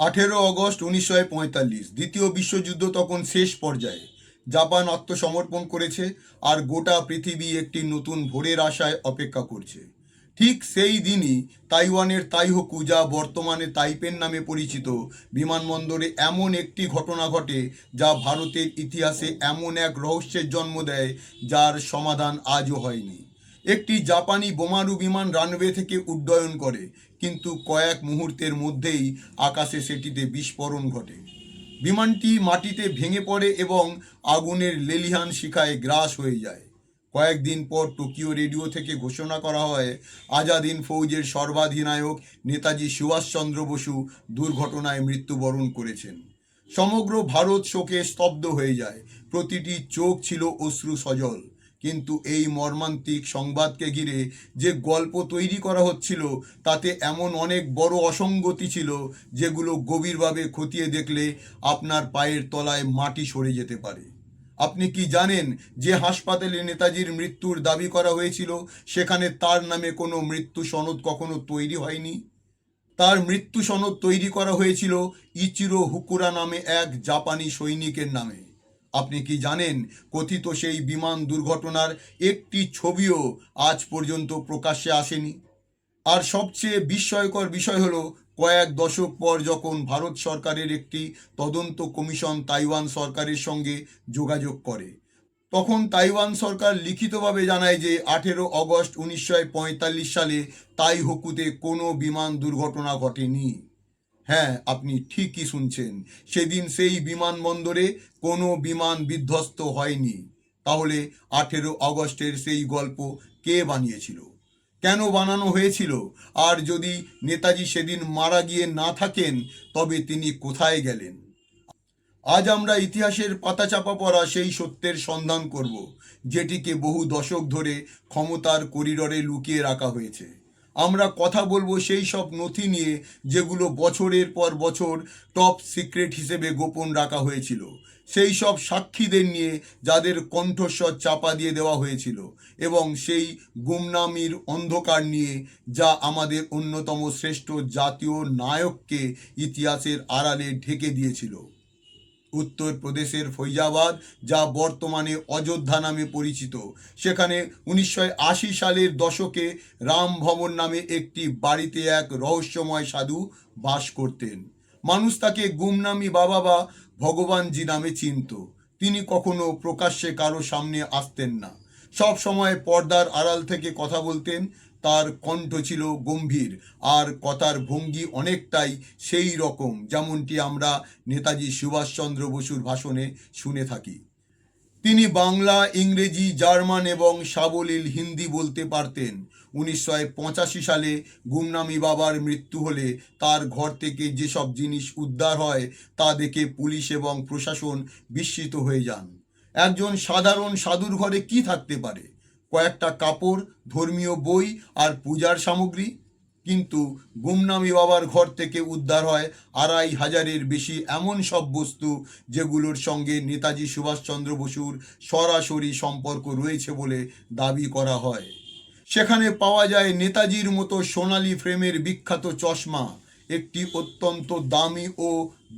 18 August 1945 দ্বিতীয় বিশ্বযুদ্ধ তখন শেষ পর্যায়ে। জাপান আত্মসমর্পণ করেছে আর গোটা পৃথিবী একটি নতুন ভোরের আশায় অপেক্ষা করছে। ঠিক সেই দিনই তাইওয়ানের তাইহোকু, যা বর্তমানে তাইপেন নামে পরিচিত, বিমানবন্দরে এমন একটি ঘটনা ঘটে যা ভারতের ইতিহাসে এমন এক রহস্যের জন্ম দেয় যার সমাধান আজও হয়নি। একটি জাপানি বোমারু বিমান রানওয়ে থেকে উড্ডয়ন করে, কিন্তু কয়েক মুহূর্তের মধ্যেই আকাশে সেটিতে বিস্ফোরণ ঘটে। বিমানটি মাটিতে ভেঙে পড়ে এবং আগুনের লেলিহান শিখায় গ্রাস হয়ে যায়। কয়েকদিন পর টোকিও রেডিও থেকে ঘোষণা করা হয়, আজাদ হিন্দ ফৌজের সর্বাধিনায়ক নেতাজি সুভাষচন্দ্র বসু দুর্ঘটনায় মৃত্যুবরণ করেছেন। সমগ্র ভারত শোকে স্তব্ধ হয়ে যায়। প্রতিটি চোখ ছিল অশ্রু সজল। কিন্তু এই মর্মান্তিক সংবাদকে ঘিরে যে গল্প তৈরি করা হচ্ছিল, তাতে এমন অনেক বড় অসঙ্গতি ছিল যেগুলো গভীরভাবে খতিয়ে দেখলে আপনার পায়ের তলায় মাটি সরে যেতে পারে। আপনি কি জানেন যে হাসপাতালে নেতাজির মৃত্যুর দাবি করা হয়েছিল, সেখানে তার নামে কোনো মৃত্যু সনদ কখনো তৈরি হয়নি? তার মৃত্যু সনদ তৈরি করা হয়েছিল ইচিরো হুকুরা নামে এক জাপানি সৈনিকের নামে। আপনি কি জানেন, কথিত সেই বিমান দুর্ঘটনার একটি ছবিও আজ পর্যন্ত প্রকাশ্যে আসেনি? আর সবচেয়ে বিস্ময়কর বিষয় হলো, কয়েক দশক পর যখন ভারত সরকারের একটি তদন্ত কমিশন তাইওয়ান সরকারের সঙ্গে যোগাযোগ করে, তখন তাইওয়ান সরকার লিখিতভাবে জানায় যে 18 আগস্ট 1945 সালে তাইহোকুতে কোনো বিমান দুর্ঘটনা ঘটেনি। হ্যাঁ, আপনি ঠিকই শুনছেন, সেদিন সেই বিমানবন্দরে কোনো বিমান বিধ্বস্ত হয়নি। তাহলে 18 আগস্টের সেই গল্প কে বানিয়েছিল, কেন বানানো হয়েছিল? আর যদি নেতাজি সেদিন মারা গিয়ে না থাকেন, তবে তিনি কোথায় গেলেন? আজ আমরা ইতিহাসের পাতাচাপা পড়া সেই সত্যের সন্ধান করব, যেটিকে বহু দশক ধরে ক্ষমতার করিডরে লুকিয়ে রাখা হয়েছে। আমরা কথা বলবো সেই সব নথি নিয়ে যেগুলো বছরের পর বছর টপ সিক্রেট হিসেবে গোপন রাখা হয়েছিল, সেই সব সাক্ষীদের নিয়ে যাদের কণ্ঠস্বর চাপা দিয়ে দেওয়া হয়েছিল, এবং সেই গুমনামির অন্ধকার নিয়ে যা আমাদের অন্যতম শ্রেষ্ঠ জাতীয় নায়ককে ইতিহাসের আড়ালে ঢেকে দিয়েছিল। উত্তরপ্রদেশের ফৈজাবাদ, যা বর্তমানে অযোধ্যা নামে পরিচিত, সেখানে 1980 সালের দশকে রাম ভবন নামে একটি বাড়িতে এক রহস্যময় সাধু বাস করতেন। মানুষ তাকে গুমনামি বাবা বা ভগবানজি নামে চিনত। তিনি কখনো প্রকাশ্যে কারো সামনে আসতেন না, সব সময় পর্দার আড়াল থেকে কথা বলতেন। তার কণ্ঠ ছিল গম্ভীর, আর কথার ভঙ্গি অনেকটাই সেই রকম যেমনটি আমরা নেতাজি সুভাষচন্দ্র বসুর ভাষণে শুনে থাকি। তিনি বাংলা, ইংরেজি, জার্মান এবং সাবলীল হিন্দি বলতে পারতেন। 1985 সালে গুমনামি বাবার মৃত্যু হলে তার ঘর থেকে যেসব জিনিস উদ্ধার হয়, তা দেখে পুলিশ এবং প্রশাসন বিস্মিত হয়ে যান। একজন সাধারণ সাধুর ঘরে কি থাকতে পারে? কয়েকটা কাপড়, ধর্মীয় বই আর পূজার সামগ্রী। কিন্তু গুমনামি বাবার ঘর থেকে উদ্ধার হয় 2500-এর বেশি এমন সব বস্তু যেগুলোর সঙ্গে নেতাজি সুভাষচন্দ্র বসুর সরাসরি সম্পর্ক রয়েছে বলে দাবি করা হয়। সেখানে পাওয়া যায় নেতাজির মতো সোনালি ফ্রেমের বিখ্যাত চশমা, একটি অত্যন্ত দামি ও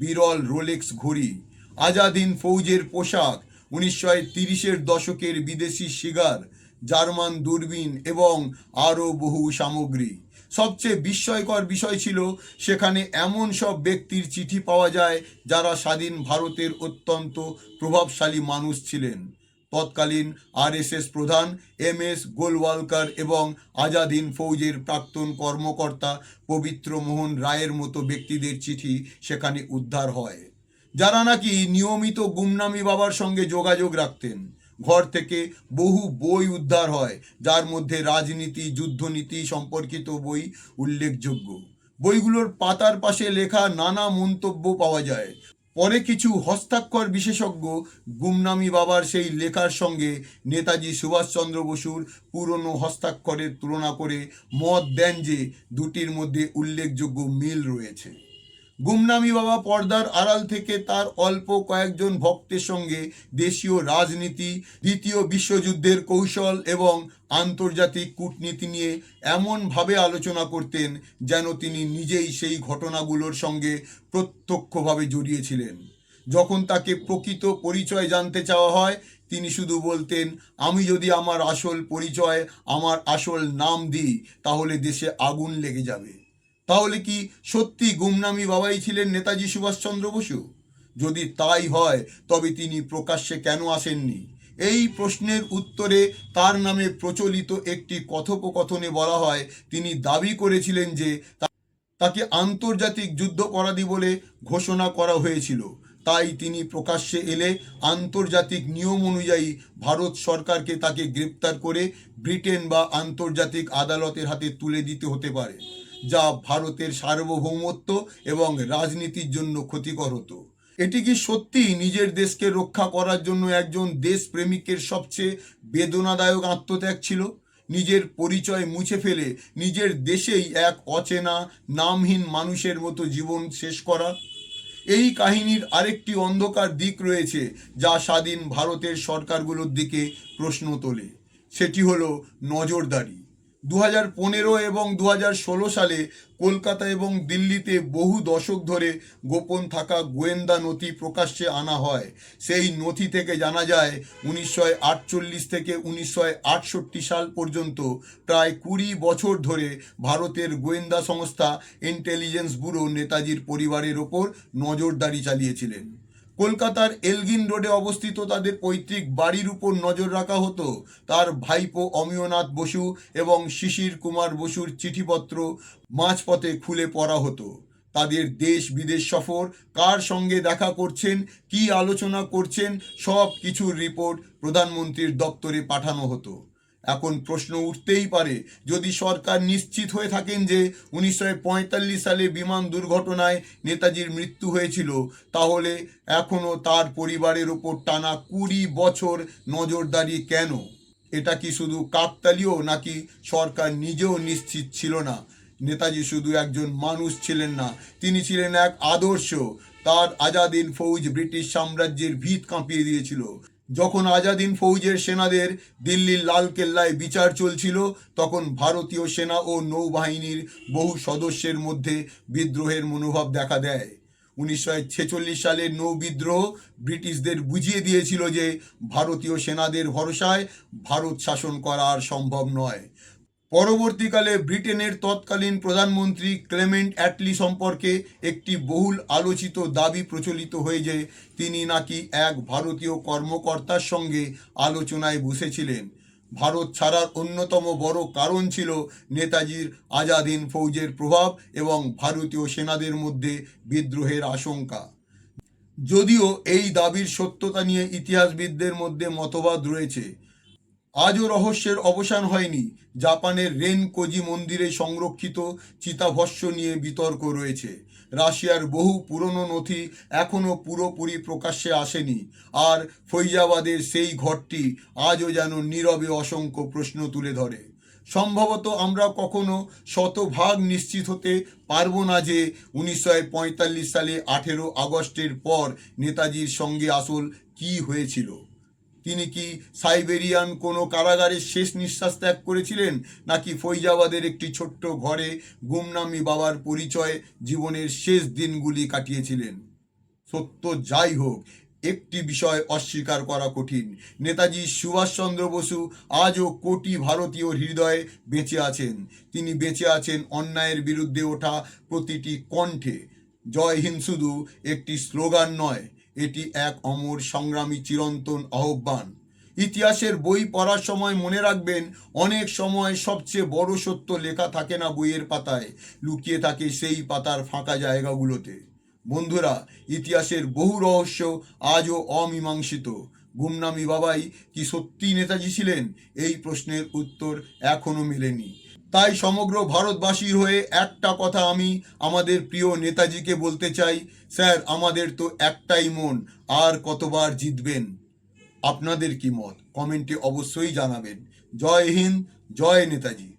বিরল রোলেক্স ঘড়ি, আজাদ হিন্দ ফৌজের পোশাক, 1930-এর দশকের বিদেশি সিগার, জার্মান দূরবীন এবং আরও বহু সামগ্রী। সবচেয়ে বিস্ময়কর বিষয় ছিল, সেখানে এমন সব ব্যক্তির চিঠি পাওয়া যায় যারা স্বাধীন ভারতের অত্যন্ত প্রভাবশালী মানুষ ছিলেন। তৎকালীন আরএসএস প্রধান এমএস গোলওয়ালকার এবং আজাদ হিন্দ ফৌজের প্রাক্তন কর্মকর্তা পবিত্র মোহন রায়ের মতো ব্যক্তিদের চিঠি সেখানে উদ্ধার হয়, যারা নাকি নিয়মিত গুমনামি বাবার সঙ্গে যোগাযোগ রাখতেন। ঘর থেকে বহু বই উদ্ধার হয়, যার মধ্যে রাজনীতি, যুদ্ধনীতি সম্পর্কিত বই উল্লেখযোগ্য। বইগুলোর পাতার পাশে লেখা নানা মন্তব্য পাওয়া যায়। পরে কিছু হস্তাক্ষর বিশেষজ্ঞ গুমনামি বাবার সেই লেখার সঙ্গে নেতাজি সুভাষচন্দ্র বসুর পুরনো হস্তাক্ষরের তুলনা করে মত দেন যে দুটির মধ্যে উল্লেখযোগ্য মিল রয়েছে। গুমনামি বাবা পর্দার আড়াল থেকে তার অল্প কয়েকজন ভক্তের সঙ্গে দেশীয় রাজনীতি, দ্বিতীয় বিশ্বযুদ্ধের কৌশল এবং আন্তর্জাতিক কূটনীতি নিয়ে এমনভাবে আলোচনা করতেন যেন তিনি নিজেই সেই ঘটনাগুলোর সঙ্গে প্রত্যক্ষভাবে জড়িয়েছিলেন। যখন তাকে প্রকৃত পরিচয় জানতে চাওয়া হয়, তিনি শুধু বলতেন, আমি যদি আমার আসল পরিচয়, আমার আসল নাম দিই, তাহলে দেশে আগুন লেগে যাবে। তাহলে কি সত্যি গুমনামি বাবাই ছিলেন নেতাজি সুভাষচন্দ্র বসু? যদি তাই হয়, তবে তিনি প্রকাশ্যে কেন আসেননি? এই প্রশ্নের উত্তরে তার নামে প্রচলিত একটি কথোপকথনে বলা হয়, তিনি দাবি করেছিলেন যে তাকে আন্তর্জাতিক যুদ্ধাপরাধী বলে ঘোষণা করা হয়েছিল। তাই তিনি প্রকাশ্যে এলে আন্তর্জাতিক নিয়ম অনুযায়ী ভারত সরকারকে তাকে গ্রেপ্তার করে ব্রিটেন বা আন্তর্জাতিক আদালতের হাতে তুলে দিতে হতে পারে, যা ভারতের সার্বভৌমত্ব এবং রাজনীতির জন্য ক্ষতিকর হতো। এটি কি সত্যি নিজের দেশকে রক্ষা করার জন্য একজন দেশপ্রেমিকের সবচেয়ে বেদনাদায়ক আত্মত্যাগ ছিল? নিজের পরিচয় মুছে ফেলে নিজের দেশেই এক অচেনা নামহীন মানুষের মতো জীবন শেষ করা? এই কাহিনীর আরেকটি অন্ধকার দিক রয়েছে যা স্বাধীন ভারতের সরকারগুলোর দিকে প্রশ্ন তোলে। সেটি হলো নজরদারি। 2015 এবং 2016 সালে কলকাতা এবং দিল্লিতে বহু দশক ধরে গোপন থাকা গোয়েন্দা নথি প্রকাশ্যে আনা হয়। সেই নথি থেকে জানা যায় 1948 থেকে 1968 সাল পর্যন্ত প্রায় 20 বছর ধরে ভারতের গোয়েন্দা সংস্থা ইন্টেলিজেন্স ব্যুরো নেতাজির পরিবারের ওপর নজরদারি চালিয়েছিলেন। কলকাতার এলগিন রোডে অবস্থিত তাদের পৈতৃক বাড়ির উপর নজর রাখা হতো। তার ভাইপো অমিয়নাথ বসু এবং শিশির কুমার বসুর চিঠিপত্র মাঝপথে খুলে পড়া হতো। তাদের দেশ বিদেশ সফর, কার সঙ্গে দেখা করছেন, কি আলোচনা করছেন, সব কিছুর রিপোর্ট প্রধানমন্ত্রীর দপ্তরে পাঠানো হতো। এখন প্রশ্ন উঠতেই পারে, যদি সরকার নিশ্চিত হয়ে থাকেন যে 1945 সালে বিমান দুর্ঘটনায় নেতাজির মৃত্যু হয়েছিল, তাহলে এখনও তার পরিবারের ওপর টানা 20 বছর নজরদারি কেন? এটা কি শুধু কাকতালীয়, নাকি সরকার নিজেও নিশ্চিত ছিল না? নেতাজি শুধু একজন মানুষ ছিলেন না, তিনি ছিলেন এক আদর্শ। তার আজাদ হিন্দ ফৌজ ব্রিটিশ সাম্রাজ্যের ভিত কাঁপিয়ে দিয়েছিল। যখন আজাদ হিন্দ ফৌজের সেনাদের দিল্লির লাল কেল্লায় বিচার চলছিল, তখন ভারতীয় সেনা ও নৌবাহিনীর বহু সদস্যের মধ্যে বিদ্রোহের মনোভাব দেখা দেয়। 1946 সালের নৌ বিদ্রোহ ব্রিটিশদের বুঝিয়ে দিয়েছিল যে ভারতীয় সেনাদের ভরসায় ভারত শাসন করা আর সম্ভব নয়। পরবর্তীকালে ব্রিটেনের তৎকালীন প্রধানমন্ত্রী ক্লেমেন্ট অ্যাটলি সম্পর্কে একটি বহুল আলোচিত দাবি প্রচলিত হয়ে যে তিনি নাকি এক ভারতীয় কর্মকর্তার সঙ্গে আলোচনায় বসেছিলেন। ভারত ছাড়ার অন্যতম বড় কারণ ছিল নেতাজির আজাদ হিন্দ ফৌজের প্রভাব এবং ভারতীয় সেনাদের মধ্যে বিদ্রোহের আশঙ্কা। যদিও এই দাবির সত্যতা নিয়ে ইতিহাসবিদদের মধ্যে মতবাদ রয়েছে। আজও রহস্যের অবসান হয়নি। জাপানের রেন-কোজি মন্দিরে সংরক্ষিত চিতাভস্ম নিয়ে বিতর্ক রয়েছে। রাশিয়ার বহু পুরনো নথি এখনও পুরোপুরি প্রকাশ্যে আসেনি। আর ফৈজাবাদের সেই ঘরটি আজও যেন নীরবে অসংখ্য প্রশ্ন তুলে ধরে। সম্ভবত আমরা কখনো শতভাগ নিশ্চিত হতে পারবো না যে 1945 সালে 18 আগস্টের পর নেতাজির সঙ্গে আসল কী হয়েছিল। তিনি কি সাইবেরিয়ান কোনো কারাগারে শেষ নিঃশ্বাস ত্যাগ করেছিলেন, নাকি ফৈজাবাদের একটি ছোট্ট ঘরে গুমনামি বাবার পরিচয় জীবনের শেষ দিনগুলি কাটিয়েছিলেন? সত্য যাই হোক, একটি বিষয় অস্বীকার করা কঠিন, নেতাজি সুভাষচন্দ্র বসু আজও কোটি ভারতীয় হৃদয়ে বেঁচে আছেন। তিনি বেঁচে আছেন অন্যায়ের বিরুদ্ধে ওঠা প্রতিটি কণ্ঠে। জয় হিন্দ শুধু একটি স্লোগান নয়, এটি এক অমর সংগ্রামী চিরন্তন আহ্বান। ইতিহাসের বই পড়ার সময় মনে রাখবেন, অনেক সময় সবচেয়ে বড় সত্য লেখা থাকে না বইয়ের পাতায়, লুকিয়ে থাকে সেই পাতার ফাঁকা জায়গাগুলোতে। বন্ধুরা, ইতিহাসের বহু রহস্য আজও অমীমাংসিত। গুমনামি বাবাই কি সত্যি নেতাজি ছিলেন? এই প্রশ্নের উত্তর এখনো মেলেনি। তাই সমগ্র ভারতবাসীর হয়ে একটা কথা আমি আমাদের প্রিয় নেতাজিকে বলতে চাই, স্যার, আমাদের তো একটাই মন, আর কতবার জিতবেন? আপনাদের কি মত কমেন্টে অবশ্যই জানাবেন। জয় হিন্দ, জয় নেতাজি।